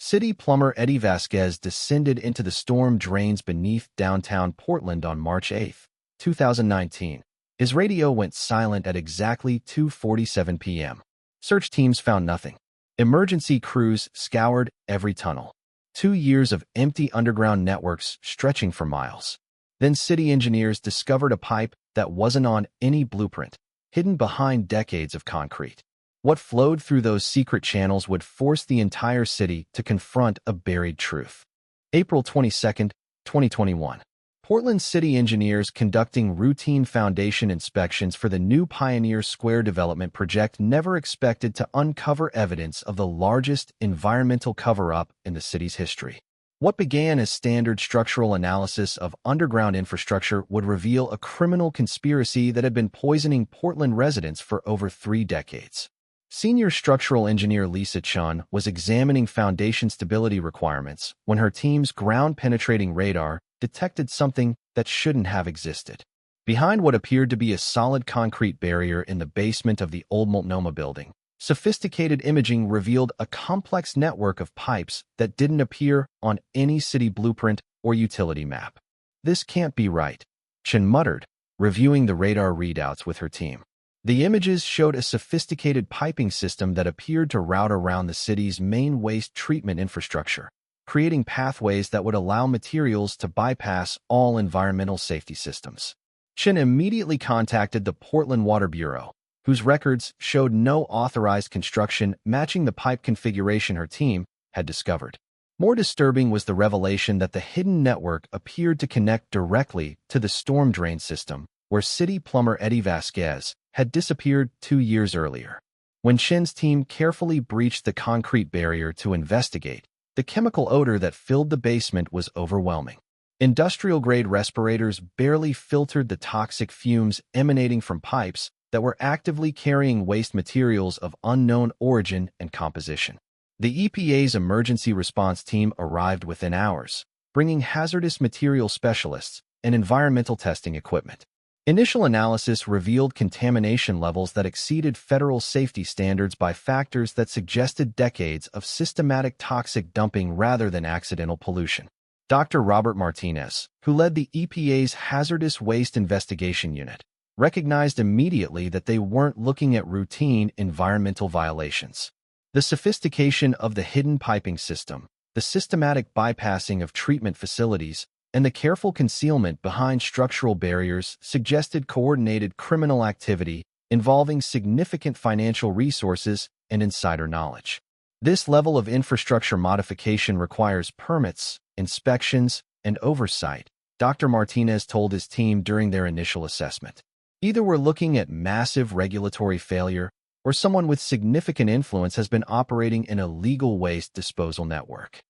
City plumber Eddie Vasquez descended into the storm drains beneath downtown Portland on March 8, 2019. His radio went silent at exactly 2:47 p.m. Search teams found nothing. Emergency crews scoured every tunnel. 2 years of empty underground networks stretching for miles. Then city engineers discovered a pipe that wasn't on any blueprint, hidden behind decades of concrete. What flowed through those secret channels would force the entire city to confront a buried truth. April 22, 2021. Portland city engineers conducting routine foundation inspections for the new Pioneer Square development project never expected to uncover evidence of the largest environmental cover-up in the city's history. What began as standard structural analysis of underground infrastructure would reveal a criminal conspiracy that had been poisoning Portland residents for over 3 decades. Senior structural engineer Lisa Chun was examining foundation stability requirements when her team's ground-penetrating radar detected something that shouldn't have existed. Behind what appeared to be a solid concrete barrier in the basement of the old Multnomah building, sophisticated imaging revealed a complex network of pipes that didn't appear on any city blueprint or utility map. "This can't be right," Chun muttered, reviewing the radar readouts with her team. The images showed a sophisticated piping system that appeared to route around the city's main waste treatment infrastructure, creating pathways that would allow materials to bypass all environmental safety systems. Chun immediately contacted the Portland Water Bureau, whose records showed no authorized construction matching the pipe configuration her team had discovered. More disturbing was the revelation that the hidden network appeared to connect directly to the storm drain system, where city plumber Eddie Vasquez had disappeared 2 years earlier. When Chun's team carefully breached the concrete barrier to investigate, the chemical odor that filled the basement was overwhelming. Industrial-grade respirators barely filtered the toxic fumes emanating from pipes that were actively carrying waste materials of unknown origin and composition. The EPA's emergency response team arrived within hours, bringing hazardous material specialists and environmental testing equipment. Initial analysis revealed contamination levels that exceeded federal safety standards by factors that suggested decades of systematic toxic dumping rather than accidental pollution. Dr. Robert Martinez, who led the EPA's Hazardous Waste Investigation Unit, recognized immediately that they weren't looking at routine environmental violations. The sophistication of the hidden piping system, the systematic bypassing of treatment facilities, and the careful concealment behind structural barriers suggested coordinated criminal activity involving significant financial resources and insider knowledge. This level of infrastructure modification requires permits, inspections, and oversight, Dr. Martinez told his team during their initial assessment. Either we're looking at massive regulatory failure, or someone with significant influence has been operating in a legal waste disposal network.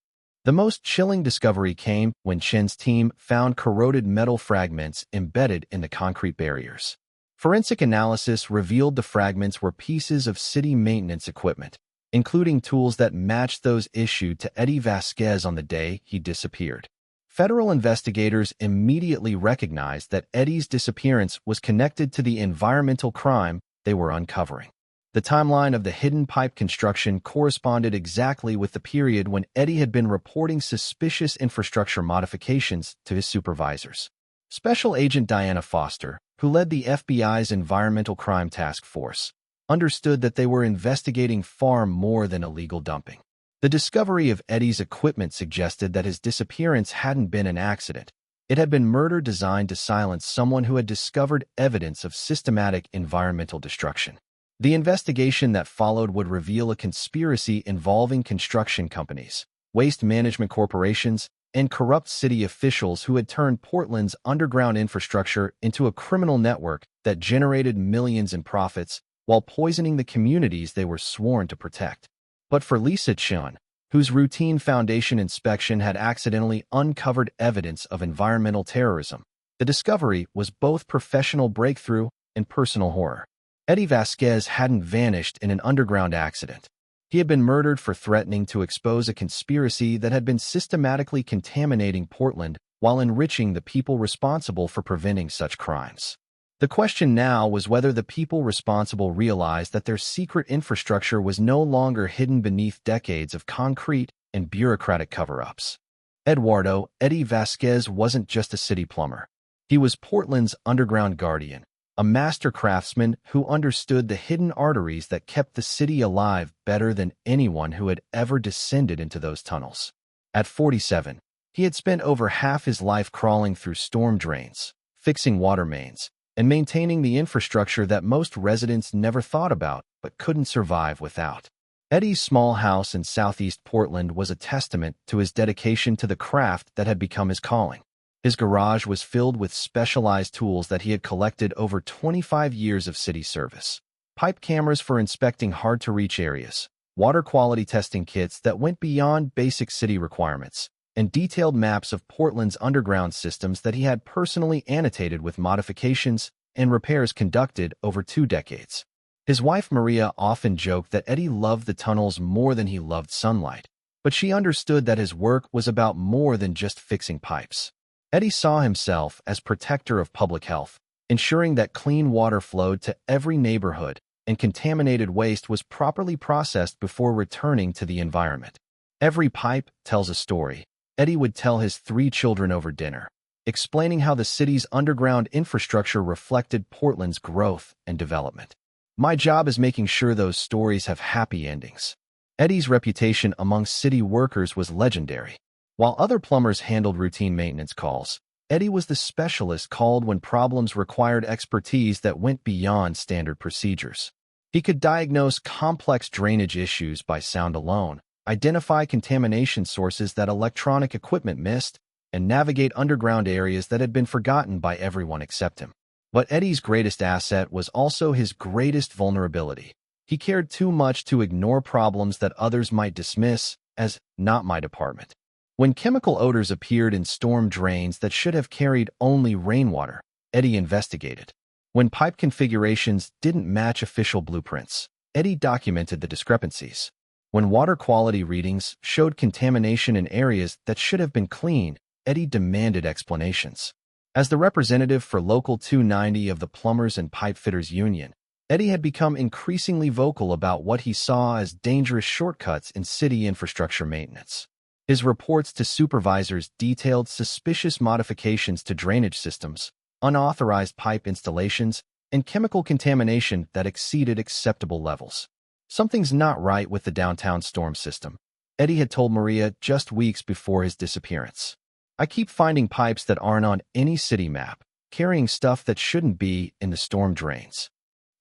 The most chilling discovery came when Chun's team found corroded metal fragments embedded in the concrete barriers. Forensic analysis revealed the fragments were pieces of city maintenance equipment, including tools that matched those issued to Eddie Vasquez on the day he disappeared. Federal investigators immediately recognized that Eddie's disappearance was connected to the environmental crime they were uncovering. The timeline of the hidden pipe construction corresponded exactly with the period when Eddie had been reporting suspicious infrastructure modifications to his supervisors. Special Agent Diana Foster, who led the FBI's Environmental Crime Task Force, understood that they were investigating far more than illegal dumping. The discovery of Eddie's equipment suggested that his disappearance hadn't been an accident. It had been murder designed to silence someone who had discovered evidence of systematic environmental destruction. The investigation that followed would reveal a conspiracy involving construction companies, waste management corporations, and corrupt city officials who had turned Portland's underground infrastructure into a criminal network that generated millions in profits while poisoning the communities they were sworn to protect. But for Lisa Chun, whose routine foundation inspection had accidentally uncovered evidence of environmental terrorism, the discovery was both professional breakthrough and personal horror. Eddie Vasquez hadn't vanished in an underground accident. He had been murdered for threatening to expose a conspiracy that had been systematically contaminating Portland while enriching the people responsible for preventing such crimes. The question now was whether the people responsible realized that their secret infrastructure was no longer hidden beneath decades of concrete and bureaucratic cover-ups. Eduardo Eddie Vasquez wasn't just a city plumber. He was Portland's underground guardian, a master craftsman who understood the hidden arteries that kept the city alive better than anyone who had ever descended into those tunnels. At 47, he had spent over half his life crawling through storm drains, fixing water mains, and maintaining the infrastructure that most residents never thought about but couldn't survive without. Eddie's small house in southeast Portland was a testament to his dedication to the craft that had become his calling. His garage was filled with specialized tools that he had collected over 25 years of city service. Pipe cameras for inspecting hard-to-reach areas, water quality testing kits that went beyond basic city requirements, and detailed maps of Portland's underground systems that he had personally annotated with modifications and repairs conducted over 2 decades. His wife Maria often joked that Eddie loved the tunnels more than he loved sunlight, but she understood that his work was about more than just fixing pipes. Eddie saw himself as protector of public health, ensuring that clean water flowed to every neighborhood and contaminated waste was properly processed before returning to the environment. Every pipe tells a story. Eddie would tell his 3 children over dinner, explaining how the city's underground infrastructure reflected Portland's growth and development. My job is making sure those stories have happy endings. Eddie's reputation among city workers was legendary. While other plumbers handled routine maintenance calls, Eddie was the specialist called when problems required expertise that went beyond standard procedures. He could diagnose complex drainage issues by sound alone, identify contamination sources that electronic equipment missed, and navigate underground areas that had been forgotten by everyone except him. But Eddie's greatest asset was also his greatest vulnerability. He cared too much to ignore problems that others might dismiss as not my department. When chemical odors appeared in storm drains that should have carried only rainwater, Eddie investigated. When pipe configurations didn't match official blueprints, Eddie documented the discrepancies. When water quality readings showed contamination in areas that should have been clean, Eddie demanded explanations. As the representative for Local 290 of the Plumbers and Pipefitters Union, Eddie had become increasingly vocal about what he saw as dangerous shortcuts in city infrastructure maintenance. His reports to supervisors detailed suspicious modifications to drainage systems, unauthorized pipe installations, and chemical contamination that exceeded acceptable levels. Something's not right with the downtown storm system, Eddie had told Maria just weeks before his disappearance. I keep finding pipes that aren't on any city map, carrying stuff that shouldn't be in the storm drains.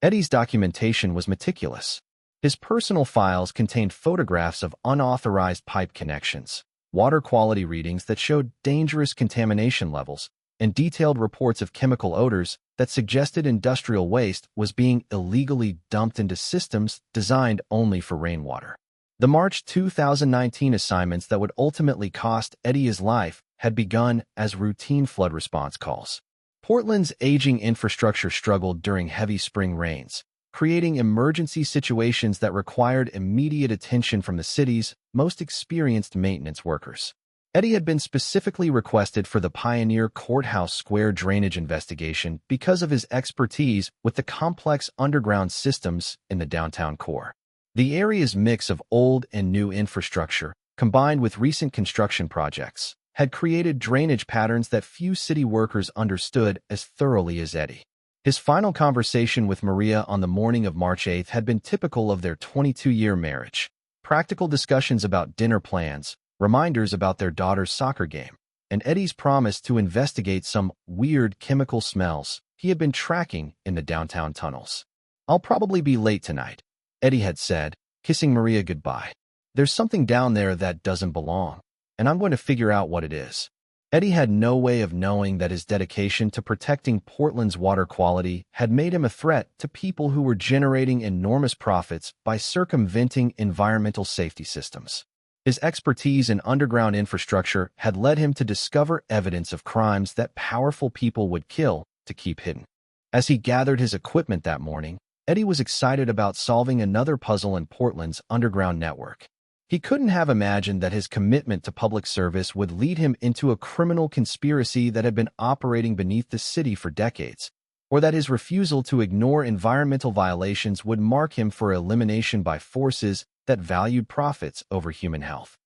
Eddie's documentation was meticulous. His personal files contained photographs of unauthorized pipe connections, water quality readings that showed dangerous contamination levels, and detailed reports of chemical odors that suggested industrial waste was being illegally dumped into systems designed only for rainwater. The March 2019 assignments that would ultimately cost Eddie his life had begun as routine flood response calls. Portland's aging infrastructure struggled during heavy spring rains, creating emergency situations that required immediate attention from the city's most experienced maintenance workers. Eddie had been specifically requested for the Pioneer Courthouse Square drainage investigation because of his expertise with the complex underground systems in the downtown core. The area's mix of old and new infrastructure, combined with recent construction projects, had created drainage patterns that few city workers understood as thoroughly as Eddie. His final conversation with Maria on the morning of March 8th had been typical of their 22-year marriage. Practical discussions about dinner plans, reminders about their daughter's soccer game, and Eddie's promise to investigate some weird chemical smells he had been tracking in the downtown tunnels. I'll probably be late tonight, Eddie had said, kissing Maria goodbye. There's something down there that doesn't belong, and I'm going to figure out what it is. Eddie had no way of knowing that his dedication to protecting Portland's water quality had made him a threat to people who were generating enormous profits by circumventing environmental safety systems. His expertise in underground infrastructure had led him to discover evidence of crimes that powerful people would kill to keep hidden. As he gathered his equipment that morning, Eddie was excited about solving another puzzle in Portland's underground network. He couldn't have imagined that his commitment to public service would lead him into a criminal conspiracy that had been operating beneath the city for decades, or that his refusal to ignore environmental violations would mark him for elimination by forces that valued profits over human health.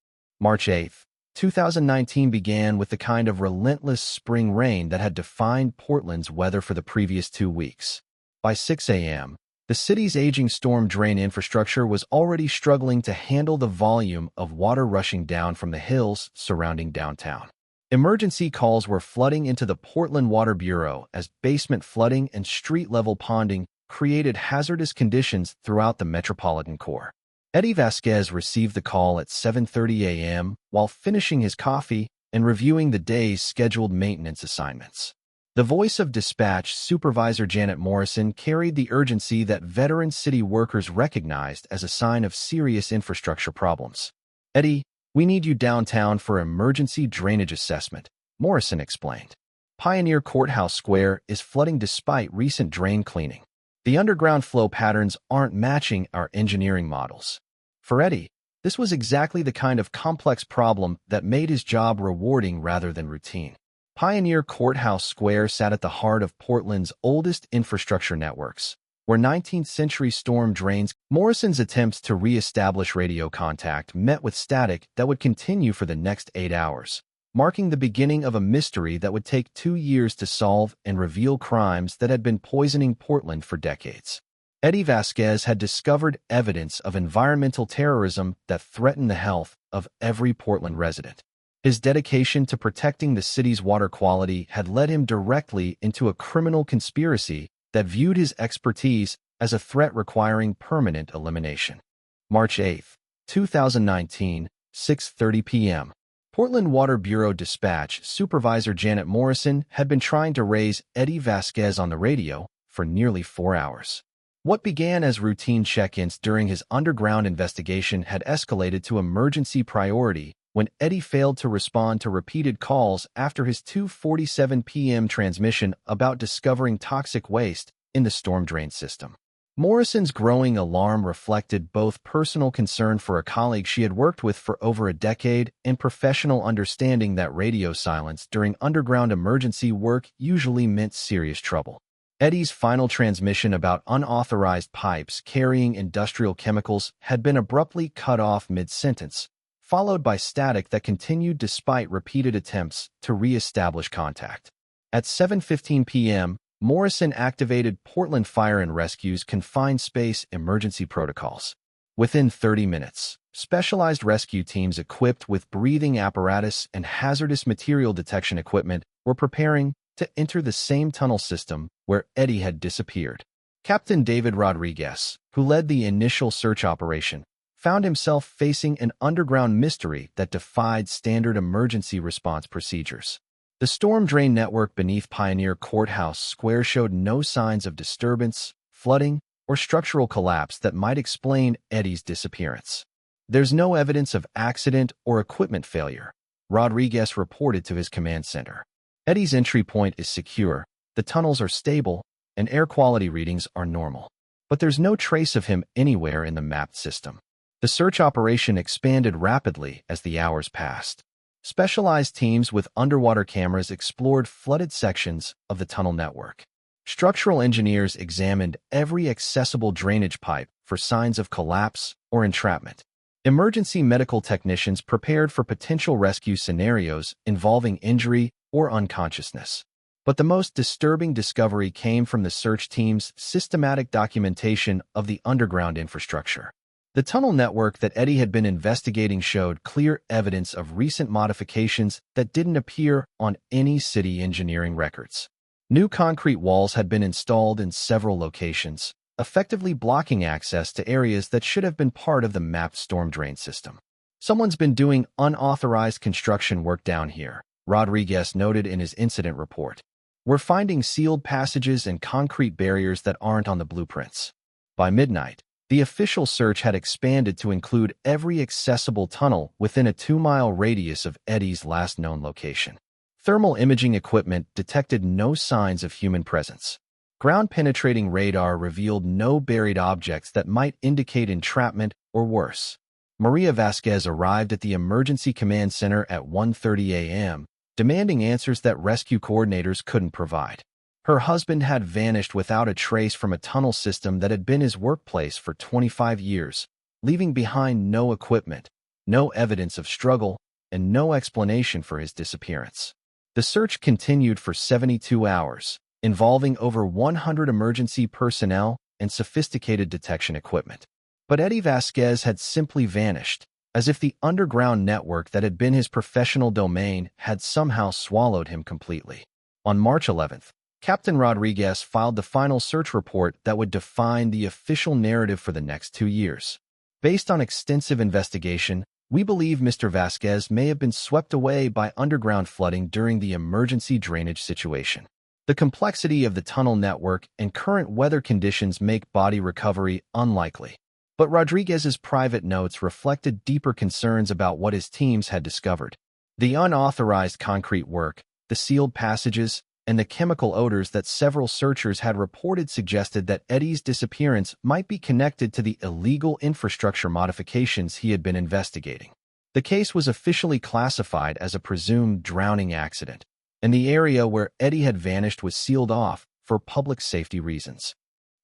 March 8, 2019 began with the kind of relentless spring rain that had defined Portland's weather for the previous 2 weeks. By 6 a.m., the city's aging storm drain infrastructure was already struggling to handle the volume of water rushing down from the hills surrounding downtown. Emergency calls were flooding into the Portland Water Bureau as basement flooding and street-level ponding created hazardous conditions throughout the metropolitan core. Eddie Vasquez received the call at 7:30 a.m. while finishing his coffee and reviewing the day's scheduled maintenance assignments. The voice of dispatch supervisor Janet Morrison carried the urgency that veteran city workers recognized as a sign of serious infrastructure problems. "Eddie, we need you downtown for emergency drainage assessment," Morrison explained. "Pioneer Courthouse Square is flooding despite recent drain cleaning. The underground flow patterns aren't matching our engineering models." For Eddie, this was exactly the kind of complex problem that made his job rewarding rather than routine. Pioneer Courthouse Square sat at the heart of Portland's oldest infrastructure networks, where 19th-century storm drains. Morrison's attempts to re-establish radio contact met with static that would continue for the next 8 hours, marking the beginning of a mystery that would take 2 years to solve and reveal crimes that had been poisoning Portland for decades. Eddie Vasquez had discovered evidence of environmental terrorism that threatened the health of every Portland resident. His dedication to protecting the city's water quality had led him directly into a criminal conspiracy that viewed his expertise as a threat requiring permanent elimination. March 8, 2019, 6:30 p.m. Portland Water Bureau Dispatch Supervisor Janet Morrison had been trying to raise Eddie Vasquez on the radio for nearly 4 hours. What began as routine check-ins during his underground investigation had escalated to emergency priority when Eddie failed to respond to repeated calls after his 2:47 p.m. transmission about discovering toxic waste in the storm drain system. Morrison's growing alarm reflected both personal concern for a colleague she had worked with for over a decade and professional understanding that radio silence during underground emergency work usually meant serious trouble. Eddie's final transmission about unauthorized pipes carrying industrial chemicals had been abruptly cut off mid-sentence, followed by static that continued despite repeated attempts to re-establish contact. At 7:15 p.m., Morrison activated Portland Fire and Rescue's confined space emergency protocols. Within 30 minutes, specialized rescue teams equipped with breathing apparatus and hazardous material detection equipment were preparing to enter the same tunnel system where Eddie had disappeared. Captain David Rodriguez, who led the initial search operation, found himself facing an underground mystery that defied standard emergency response procedures. The storm drain network beneath Pioneer Courthouse Square showed no signs of disturbance, flooding, or structural collapse that might explain Eddie's disappearance. "There's no evidence of accident or equipment failure," Rodriguez reported to his command center. "Eddie's entry point is secure, the tunnels are stable, and air quality readings are normal. But there's no trace of him anywhere in the mapped system." The search operation expanded rapidly as the hours passed. Specialized teams with underwater cameras explored flooded sections of the tunnel network. Structural engineers examined every accessible drainage pipe for signs of collapse or entrapment. Emergency medical technicians prepared for potential rescue scenarios involving injury or unconsciousness. But the most disturbing discovery came from the search team's systematic documentation of the underground infrastructure. The tunnel network that Eddie had been investigating showed clear evidence of recent modifications that didn't appear on any city engineering records. New concrete walls had been installed in several locations, effectively blocking access to areas that should have been part of the mapped storm drain system. "Someone's been doing unauthorized construction work down here," Rodriguez noted in his incident report. "We're finding sealed passages and concrete barriers that aren't on the blueprints." By midnight, the official search had expanded to include every accessible tunnel within a 2-mile radius of Eddie's last known location. Thermal imaging equipment detected no signs of human presence. Ground-penetrating radar revealed no buried objects that might indicate entrapment or worse. Maria Vasquez arrived at the Emergency Command Center at 1:30 a.m., demanding answers that rescue coordinators couldn't provide. Her husband had vanished without a trace from a tunnel system that had been his workplace for 25 years, leaving behind no equipment, no evidence of struggle, and no explanation for his disappearance. The search continued for 72 hours, involving over 100 emergency personnel and sophisticated detection equipment. But Eddie Vasquez had simply vanished, as if the underground network that had been his professional domain had somehow swallowed him completely. On March 11th, Captain Rodriguez filed the final search report that would define the official narrative for the next 2 years. Based on extensive investigation, we believe Mr. Vasquez may have been swept away by underground flooding during the emergency drainage situation. The complexity of the tunnel network and current weather conditions make body recovery unlikely. But Rodriguez's private notes reflected deeper concerns about what his teams had discovered. The unauthorized concrete work, the sealed passages, and the chemical odors that several searchers had reported suggested that Eddie's disappearance might be connected to the illegal infrastructure modifications he had been investigating. The case was officially classified as a presumed drowning accident, and the area where Eddie had vanished was sealed off for public safety reasons.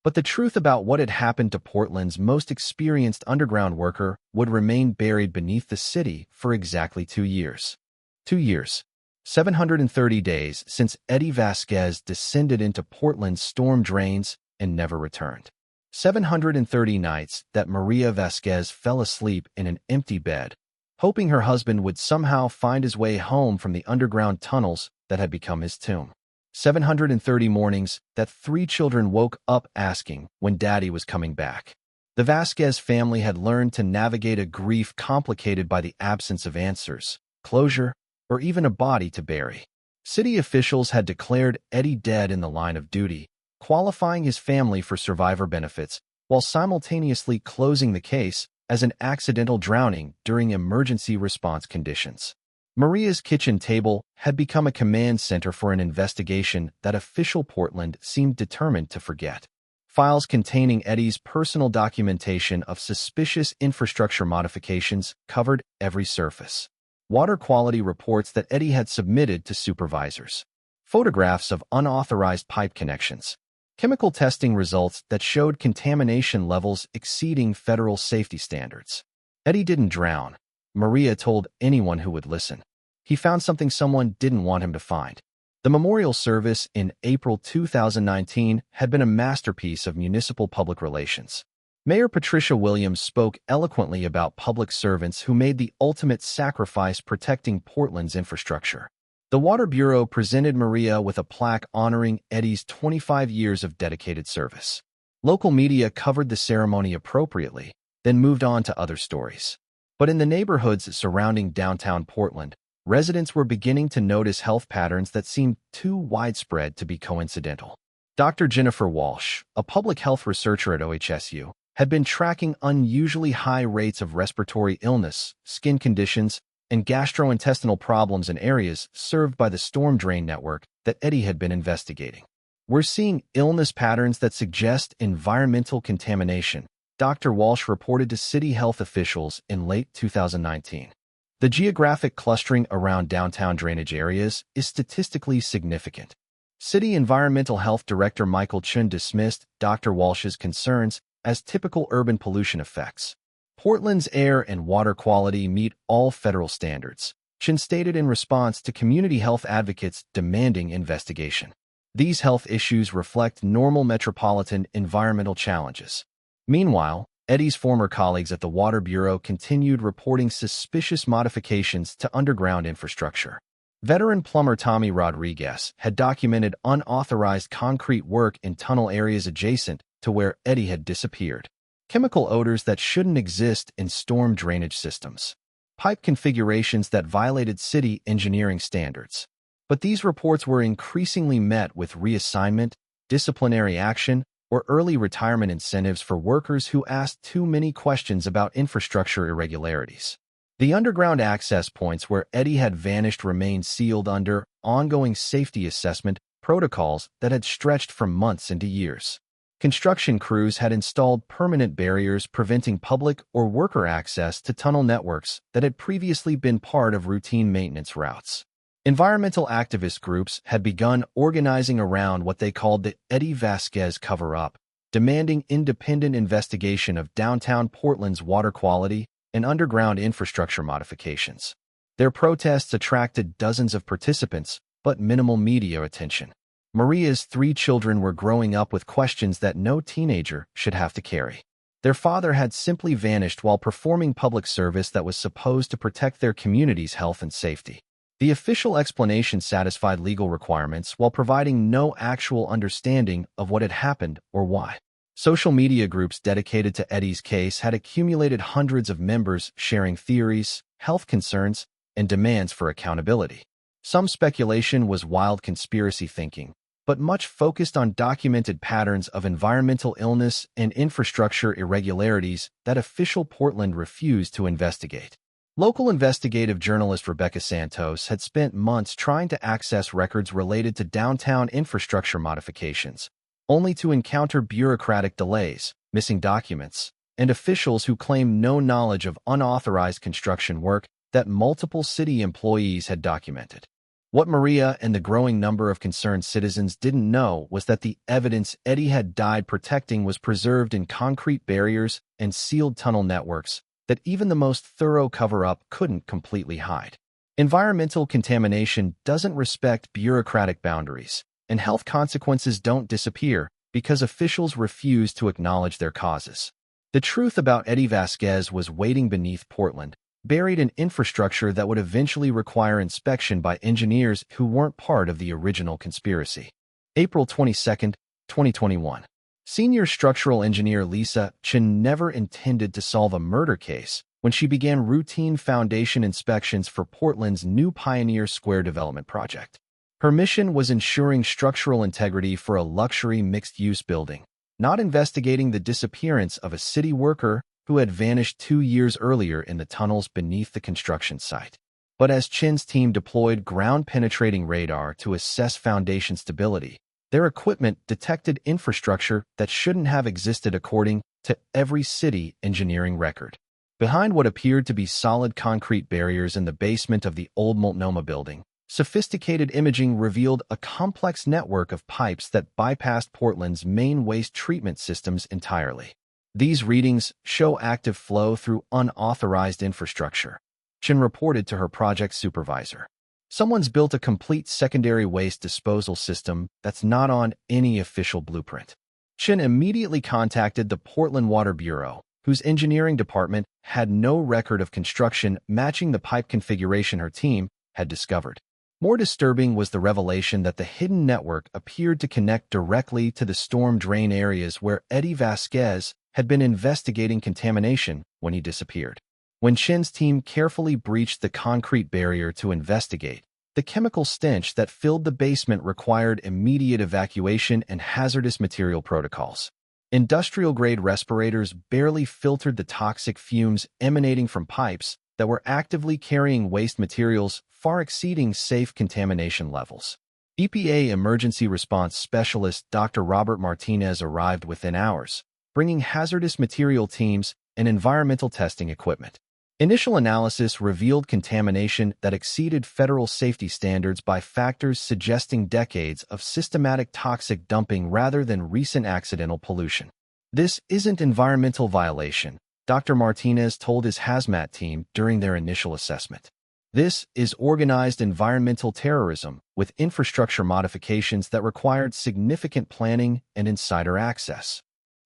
But the truth about what had happened to Portland's most experienced underground worker would remain buried beneath the city for exactly 2 years. 2 years. 730 days since Eddie Vasquez descended into Portland's storm drains and never returned. 730 nights that Maria Vasquez fell asleep in an empty bed, hoping her husband would somehow find his way home from the underground tunnels that had become his tomb. 730 mornings that 3 children woke up asking when Daddy was coming back. The Vasquez family had learned to navigate a grief complicated by the absence of answers, closure, or even a body to bury. City officials had declared Eddie dead in the line of duty, qualifying his family for survivor benefits, while simultaneously closing the case as an accidental drowning during emergency response conditions. Maria's kitchen table had become a command center for an investigation that official Portland seemed determined to forget. Files containing Eddie's personal documentation of suspicious infrastructure modifications covered every surface. Water quality reports that Eddie had submitted to supervisors. Photographs of unauthorized pipe connections. Chemical testing results that showed contamination levels exceeding federal safety standards. Eddie didn't drown, Maria told anyone who would listen. He found something someone didn't want him to find. The memorial service in April 2019 had been a masterpiece of municipal public relations. Mayor Patricia Williams spoke eloquently about public servants who made the ultimate sacrifice protecting Portland's infrastructure. The Water Bureau presented Maria with a plaque honoring Eddie's 25 years of dedicated service. Local media covered the ceremony appropriately, then moved on to other stories. But in the neighborhoods surrounding downtown Portland, residents were beginning to notice health patterns that seemed too widespread to be coincidental. Dr. Jennifer Walsh, a public health researcher at OHSU, had been tracking unusually high rates of respiratory illness, skin conditions, and gastrointestinal problems in areas served by the storm drain network that Eddie had been investigating. "We're seeing illness patterns that suggest environmental contamination," Dr. Walsh reported to city health officials in late 2019. The geographic clustering around downtown drainage areas is statistically significant. City Environmental Health Director Michael Chun dismissed Dr. Walsh's concerns as typical urban pollution effects. "Portland's air and water quality meet all federal standards," Chun stated in response to community health advocates demanding investigation. "These health issues reflect normal metropolitan environmental challenges." Meanwhile, Eddie's former colleagues at the Water Bureau continued reporting suspicious modifications to underground infrastructure. Veteran plumber Tommy Rodriguez had documented unauthorized concrete work in tunnel areas adjacent to where Eddie had disappeared. Chemical odors that shouldn't exist in storm drainage systems. Pipe configurations that violated city engineering standards. But these reports were increasingly met with reassignment, disciplinary action, or early retirement incentives for workers who asked too many questions about infrastructure irregularities. The underground access points where Eddie had vanished remained sealed under ongoing safety assessment protocols that had stretched from months into years. Construction crews had installed permanent barriers preventing public or worker access to tunnel networks that had previously been part of routine maintenance routes. Environmental activist groups had begun organizing around what they called the Eddie Vasquez cover-up, demanding independent investigation of downtown Portland's water quality and underground infrastructure modifications. Their protests attracted dozens of participants, but minimal media attention. Maria's 3 children were growing up with questions that no teenager should have to carry. Their father had simply vanished while performing public service that was supposed to protect their community's health and safety. The official explanation satisfied legal requirements while providing no actual understanding of what had happened or why. Social media groups dedicated to Eddie's case had accumulated hundreds of members sharing theories, health concerns, and demands for accountability. Some speculation was wild conspiracy thinking, but much focused on documented patterns of environmental illness and infrastructure irregularities that official Portland refused to investigate. Local investigative journalist Rebecca Santos had spent months trying to access records related to downtown infrastructure modifications, only to encounter bureaucratic delays, missing documents, and officials who claimed no knowledge of unauthorized construction work that multiple city employees had documented. What Maria and the growing number of concerned citizens didn't know was that the evidence Eddie had died protecting was preserved in concrete barriers and sealed tunnel networks that even the most thorough cover-up couldn't completely hide. Environmental contamination doesn't respect bureaucratic boundaries, and health consequences don't disappear because officials refuse to acknowledge their causes. The truth about Eddie Vasquez was waiting beneath Portland, buried in infrastructure that would eventually require inspection by engineers who weren't part of the original conspiracy. April 22, 2021. Senior structural engineer Lisa Chen never intended to solve a murder case when she began routine foundation inspections for Portland's new Pioneer Square development project. Her mission was ensuring structural integrity for a luxury mixed-use building, not investigating the disappearance of a city worker who had vanished 2 years earlier in the tunnels beneath the construction site. But as Chen's team deployed ground-penetrating radar to assess foundation stability, their equipment detected infrastructure that shouldn't have existed according to every city engineering record. Behind what appeared to be solid concrete barriers in the basement of the old Multnomah building, sophisticated imaging revealed a complex network of pipes that bypassed Portland's main waste treatment systems entirely. These readings show active flow through unauthorized infrastructure, Chen reported to her project supervisor. Someone's built a complete secondary waste disposal system that's not on any official blueprint. Chen immediately contacted the Portland Water Bureau, whose engineering department had no record of construction matching the pipe configuration her team had discovered. More disturbing was the revelation that the hidden network appeared to connect directly to the storm drain areas where Eddie Vasquez had been investigating contamination when he disappeared. When Chen's team carefully breached the concrete barrier to investigate, the chemical stench that filled the basement required immediate evacuation and hazardous material protocols. Industrial-grade respirators barely filtered the toxic fumes emanating from pipes that were actively carrying waste materials far exceeding safe contamination levels. EPA emergency response specialist Dr. Robert Martinez arrived within hours, bringing hazardous material teams and environmental testing equipment. Initial analysis revealed contamination that exceeded federal safety standards by factors suggesting decades of systematic toxic dumping rather than recent accidental pollution. This isn't environmental violation, Dr. Martinez told his hazmat team during their initial assessment. This is organized environmental terrorism with infrastructure modifications that required significant planning and insider access.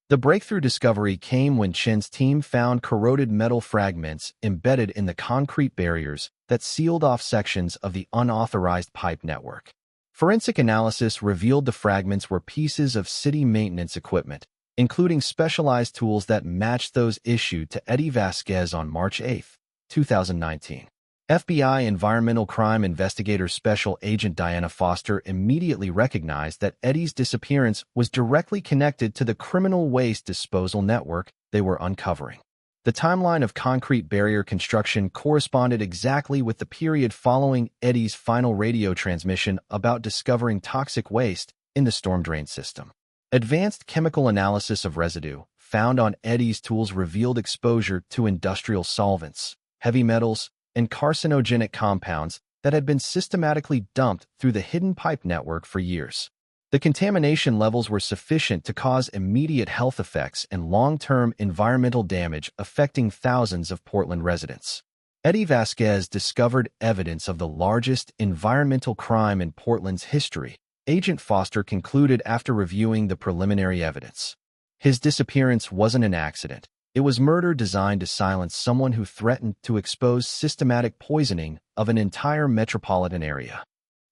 The breakthrough discovery came when Chen's team found corroded metal fragments embedded in the concrete barriers that sealed off sections of the unauthorized pipe network. Forensic analysis revealed the fragments were pieces of city maintenance equipment, including specialized tools that matched those issued to Eddie Vasquez on March 8, 2019. FBI Environmental Crime Investigator Special Agent Diana Foster immediately recognized that Eddie's disappearance was directly connected to the criminal waste disposal network they were uncovering. The timeline of concrete barrier construction corresponded exactly with the period following Eddie's final radio transmission about discovering toxic waste in the storm drain system. Advanced chemical analysis of residue found on Eddie's tools revealed exposure to industrial solvents, heavy metals, and carcinogenic compounds that had been systematically dumped through the hidden pipe network for years. The contamination levels were sufficient to cause immediate health effects and long-term environmental damage affecting thousands of Portland residents. Eddie Vasquez discovered evidence of the largest environmental crime in Portland's history, Agent Foster concluded after reviewing the preliminary evidence. His disappearance wasn't an accident. It was murder designed to silence someone who threatened to expose systematic poisoning of an entire metropolitan area.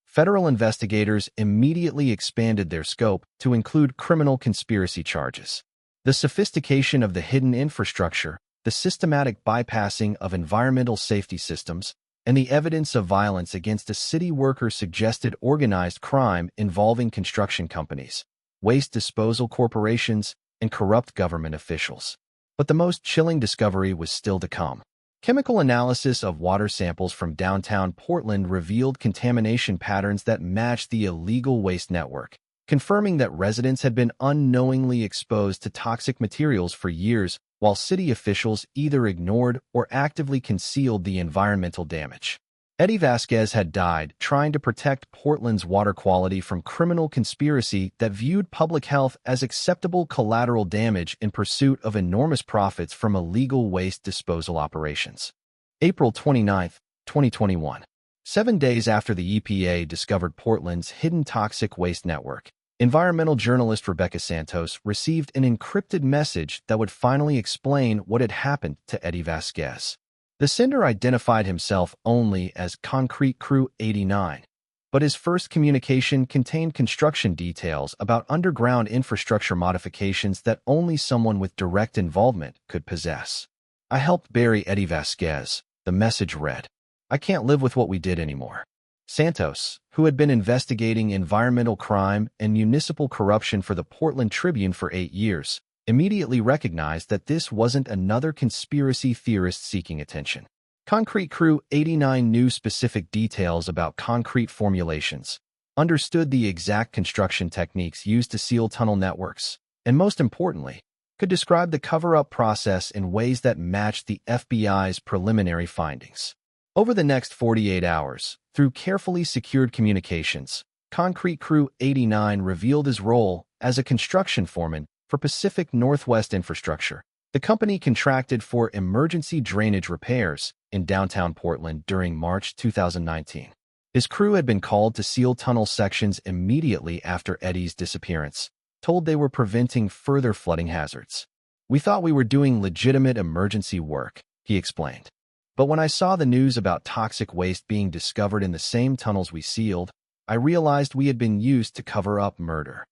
Federal investigators immediately expanded their scope to include criminal conspiracy charges. The sophistication of the hidden infrastructure, the systematic bypassing of environmental safety systems, and the evidence of violence against a city worker suggested organized crime involving construction companies, waste disposal corporations, and corrupt government officials. But the most chilling discovery was still to come. Chemical analysis of water samples from downtown Portland revealed contamination patterns that matched the illegal waste network, confirming that residents had been unknowingly exposed to toxic materials for years, while city officials either ignored or actively concealed the environmental damage. Eddie Vasquez had died trying to protect Portland's water quality from criminal conspiracy that viewed public health as acceptable collateral damage in pursuit of enormous profits from illegal waste disposal operations. April 29, 2021. 7 days after the EPA discovered Portland's hidden toxic waste network, environmental journalist Rebecca Santos received an encrypted message that would finally explain what had happened to Eddie Vasquez. The sender identified himself only as Concrete Crew 89, but his first communication contained construction details about underground infrastructure modifications that only someone with direct involvement could possess. "I helped bury Eddie Vasquez," the message read. "I can't live with what we did anymore." Santos, who had been investigating environmental crime and municipal corruption for the Portland Tribune for 8 years, immediately recognized that this wasn't another conspiracy theorist seeking attention. Concrete Crew 89 knew specific details about concrete formulations, understood the exact construction techniques used to seal tunnel networks, and most importantly, could describe the cover-up process in ways that matched the FBI's preliminary findings. Over the next 48 hours, through carefully secured communications, Concrete Crew 89 revealed his role as a construction foreman for Pacific Northwest Infrastructure. The company contracted for emergency drainage repairs in downtown Portland during March 2019. His crew had been called to seal tunnel sections immediately after Eddie's disappearance, told they were preventing further flooding hazards. "We thought we were doing legitimate emergency work," he explained. "But when I saw the news about toxic waste being discovered in the same tunnels we sealed, I realized we had been used to cover up murder."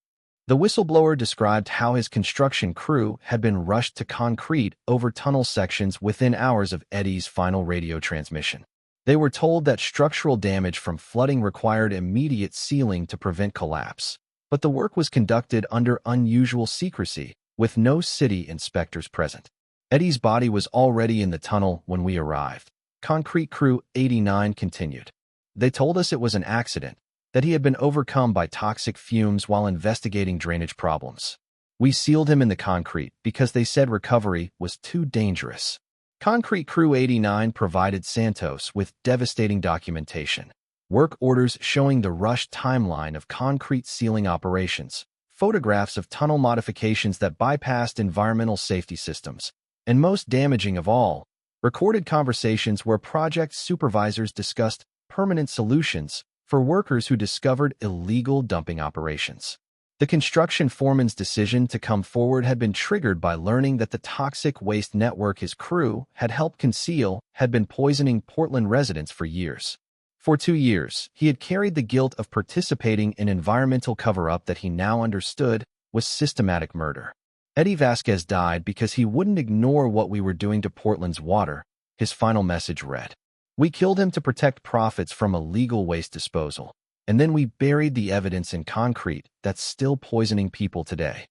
The whistleblower described how his construction crew had been rushed to concrete over tunnel sections within hours of Eddie's final radio transmission. They were told that structural damage from flooding required immediate sealing to prevent collapse, but the work was conducted under unusual secrecy, with no city inspectors present. "Eddie's body was already in the tunnel when we arrived," Concrete Crew 89 continued. "They told us it was an accident, that he had been overcome by toxic fumes while investigating drainage problems. We sealed him in the concrete because they said recovery was too dangerous." Concrete Crew 89 provided Santos with devastating documentation, work orders showing the rushed timeline of concrete sealing operations, photographs of tunnel modifications that bypassed environmental safety systems, and most damaging of all, recorded conversations where project supervisors discussed permanent solutions for workers who discovered illegal dumping operations. The construction foreman's decision to come forward had been triggered by learning that the toxic waste network his crew had helped conceal had been poisoning Portland residents for years. For 2 years, he had carried the guilt of participating in environmental cover-up that he now understood was systematic murder. "Eddie Vasquez died because he wouldn't ignore what we were doing to Portland's water," his final message read. "We killed him to protect profits from illegal waste disposal, and then we buried the evidence in concrete that's still poisoning people today."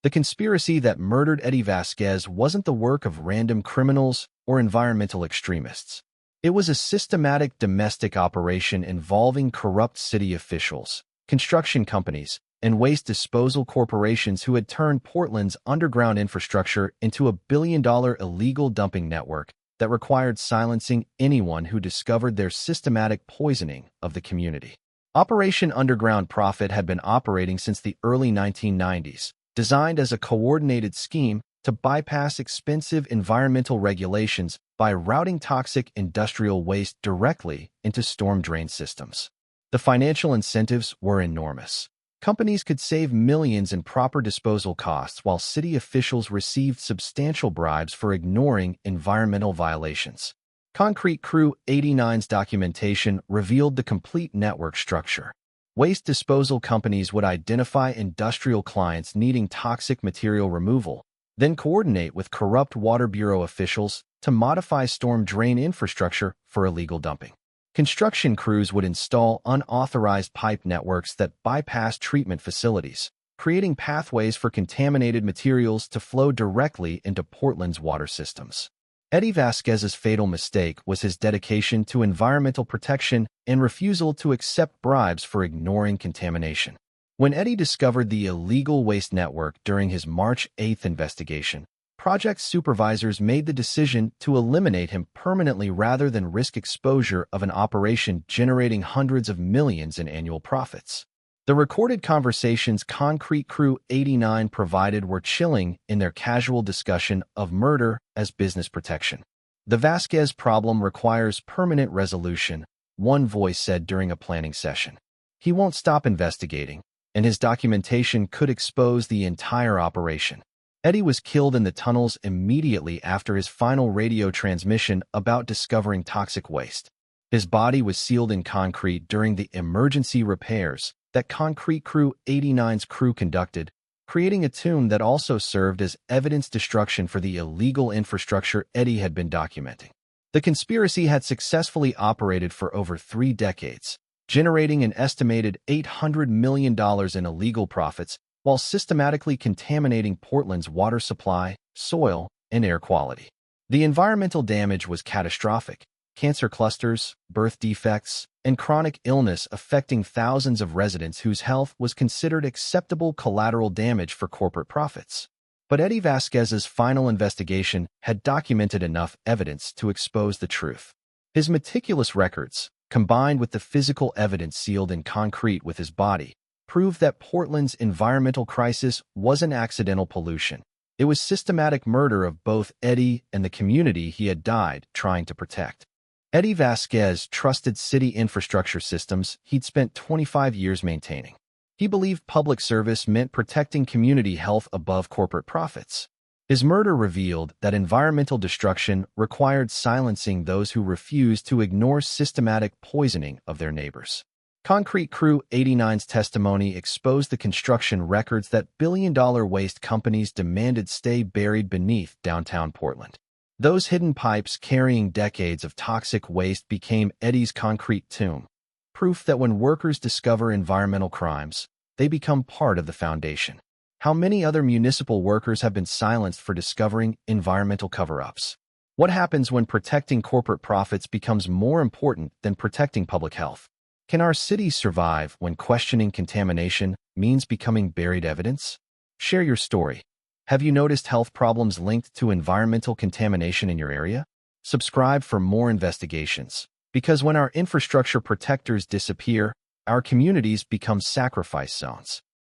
The conspiracy that murdered Eddie Vasquez wasn't the work of random criminals or environmental extremists. It was a systematic domestic operation involving corrupt city officials, construction companies, and waste disposal corporations who had turned Portland's underground infrastructure into a billion-dollar illegal dumping network that required silencing anyone who discovered their systematic poisoning of the community. Operation Underground Profit had been operating since the early 1990s, designed as a coordinated scheme to bypass expensive environmental regulations by routing toxic industrial waste directly into storm drain systems. The financial incentives were enormous. Companies could save millions in proper disposal costs while city officials received substantial bribes for ignoring environmental violations. Concrete Crew 89's documentation revealed the complete network structure. Waste disposal companies would identify industrial clients needing toxic material removal, then coordinate with corrupt Water Bureau officials to modify storm drain infrastructure for illegal dumping. Construction crews would install unauthorized pipe networks that bypassed treatment facilities, creating pathways for contaminated materials to flow directly into Portland's water systems. Eddie Vasquez's fatal mistake was his dedication to environmental protection and refusal to accept bribes for ignoring contamination. When Eddie discovered the illegal waste network during his March 8th investigation, project supervisors made the decision to eliminate him permanently rather than risk exposure of an operation generating hundreds of millions in annual profits. The recorded conversations Concrete Crew 89 provided were chilling in their casual discussion of murder as business protection. "The Vasquez problem requires permanent resolution," one voice said during a planning session. "He won't stop investigating, and his documentation could expose the entire operation." Eddie was killed in the tunnels immediately after his final radio transmission about discovering toxic waste. His body was sealed in concrete during the emergency repairs that Concrete Crew 89's crew conducted, creating a tomb that also served as evidence destruction for the illegal infrastructure Eddie had been documenting. The conspiracy had successfully operated for over 3 decades, generating an estimated $800 million in illegal profits while systematically contaminating Portland's water supply, soil, and air quality. The environmental damage was catastrophic. Cancer clusters, birth defects, and chronic illness affecting thousands of residents whose health was considered acceptable collateral damage for corporate profits. But Eddie Vasquez's final investigation had documented enough evidence to expose the truth. His meticulous records, combined with the physical evidence sealed in concrete with his body, proved that Portland's environmental crisis wasn't accidental pollution. It was systematic murder of both Eddie and the community he had died trying to protect. Eddie Vasquez trusted city infrastructure systems he'd spent 25 years maintaining. He believed public service meant protecting community health above corporate profits. His murder revealed that environmental destruction required silencing those who refused to ignore systematic poisoning of their neighbors. Concrete Crew 89's testimony exposed the construction records that billion-dollar waste companies demanded stay buried beneath downtown Portland. Those hidden pipes carrying decades of toxic waste became Eddie's concrete tomb, proof that when workers discover environmental crimes, they become part of the foundation. How many other municipal workers have been silenced for discovering environmental cover-ups? What happens when protecting corporate profits becomes more important than protecting public health? Can our cities survive when questioning contamination means becoming buried evidence? Share your story. Have you noticed health problems linked to environmental contamination in your area? Subscribe for more investigations, because when our infrastructure protectors disappear, our communities become sacrifice zones.